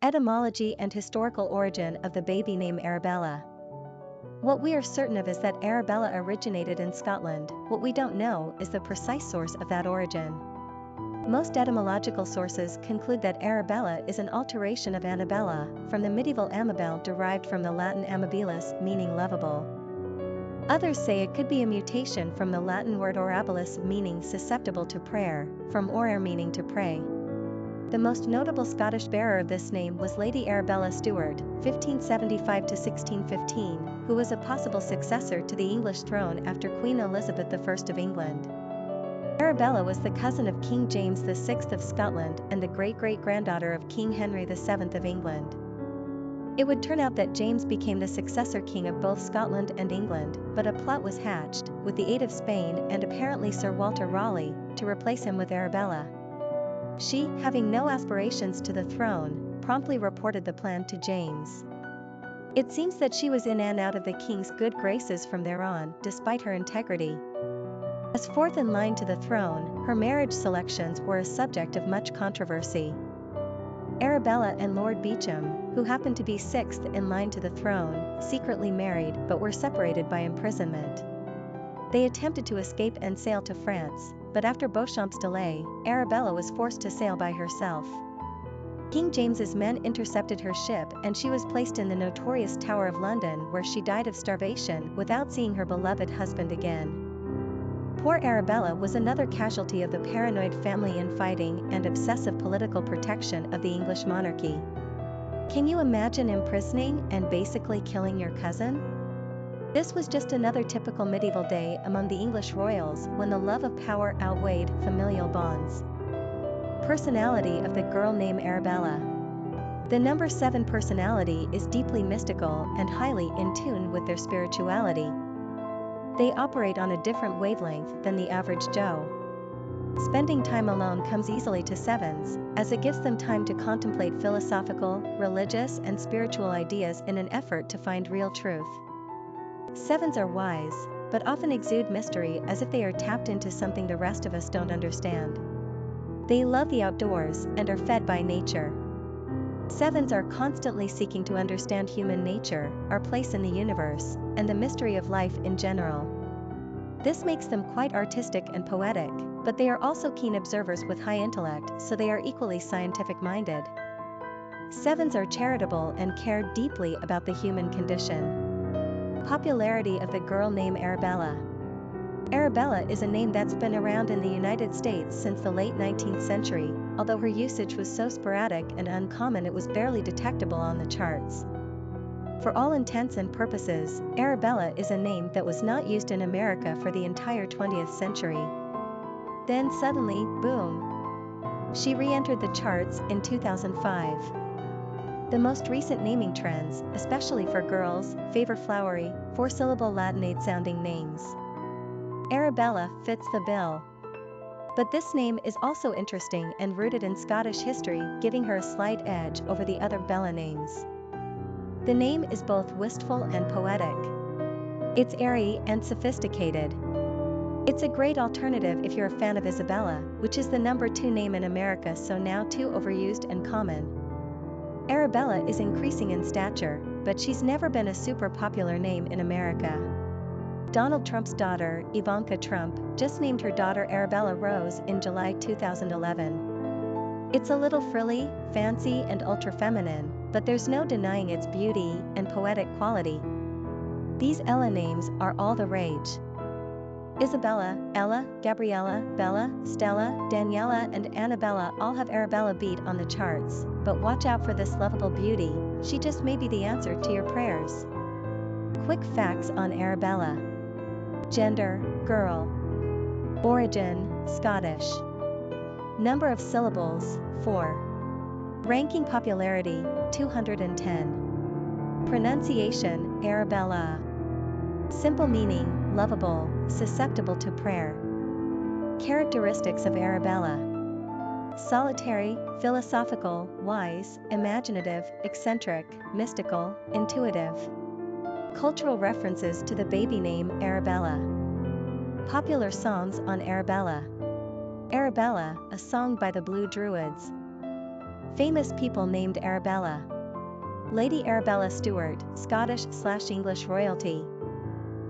Etymology and historical origin of the baby name Arabella. What we are certain of is that Arabella originated in Scotland. What we don't know is the precise source of that origin. Most etymological sources conclude that Arabella is an alteration of Annabella, from the medieval Amabel derived from the Latin amabilis, meaning lovable. Others say it could be a mutation from the Latin word orabilis, meaning susceptible to prayer, from orare, meaning to pray. The most notable Scottish bearer of this name was Lady Arabella Stuart, 1575–1615, who was a possible successor to the English throne after Queen Elizabeth I of England. Arabella was the cousin of King James VI of Scotland and the great-great-granddaughter of King Henry VII of England. It would turn out that James became the successor king of both Scotland and England, but a plot was hatched, with the aid of Spain and apparently Sir Walter Raleigh, to replace him with Arabella. She, having no aspirations to the throne, promptly reported the plan to James. It seems that she was in and out of the king's good graces from there on, despite her integrity. As fourth in line to the throne, her marriage selections were a subject of much controversy. Arabella and Lord Beauchamp, who happened to be sixth in line to the throne, secretly married but were separated by imprisonment. They attempted to escape and sail to France, but after Beauchamp's delay, Arabella was forced to sail by herself. King James's men intercepted her ship and she was placed in the notorious Tower of London, where she died of starvation without seeing her beloved husband again. Poor Arabella was another casualty of the paranoid family infighting and obsessive political protection of the English monarchy. Can you imagine imprisoning and basically killing your cousin? This was just another typical medieval day among the English royals, when the love of power outweighed familial bonds. Personality of the girl named Arabella. The number 7 personality is deeply mystical and highly in tune with their spirituality. They operate on a different wavelength than the average Joe. Spending time alone comes easily to 7s, as it gives them time to contemplate philosophical, religious, and spiritual ideas in an effort to find real truth. 7s are wise, but often exude mystery, as if they are tapped into something the rest of us don't understand. They love the outdoors and are fed by nature. 7s are constantly seeking to understand human nature, our place in the universe, and the mystery of life in general. This makes them quite artistic and poetic, but they are also keen observers with high intellect, so they are equally scientific-minded. 7s are charitable and care deeply about the human condition. Popularity of the girl named Arabella. Arabella is a name that's been around in the United States since the late 19th century, although her usage was so sporadic and uncommon it was barely detectable on the charts. For all intents and purposes, Arabella is a name that was not used in America for the entire 20th century. Then suddenly, boom! She re-entered the charts in 2005. The most recent naming trends, especially for girls, favor flowery, 4-syllable Latinate-sounding names. Arabella fits the bill. But this name is also interesting and rooted in Scottish history, giving her a slight edge over the other Bella names. The name is both wistful and poetic. It's airy and sophisticated. It's a great alternative if you're a fan of Isabella, which is the number 2 name in America, so now too overused and common. Arabella is increasing in stature, but she's never been a super popular name in America. Donald Trump's daughter, Ivanka Trump, just named her daughter Arabella Rose in July 2011. It's a little frilly, fancy, and ultra-feminine, but there's no denying its beauty and poetic quality. These Ella names are all the rage. Isabella, Ella, Gabriella, Bella, Stella, Daniela, and Annabella all have Arabella beat on the charts, but watch out for this lovable beauty, she just may be the answer to your prayers. Quick facts on Arabella. Gender, girl. Origin, Scottish. Number of syllables, 4. Ranking popularity, 210. Pronunciation, Arabella. Simple meaning, lovable, susceptible to prayer. Characteristics of Arabella. Solitary, philosophical, wise, imaginative, eccentric, mystical, intuitive. Cultural references to the baby name Arabella. Popular songs on Arabella. Arabella, a song by the Blue Druids. Famous people named Arabella. Lady Arabella Stuart, Scottish/English royalty.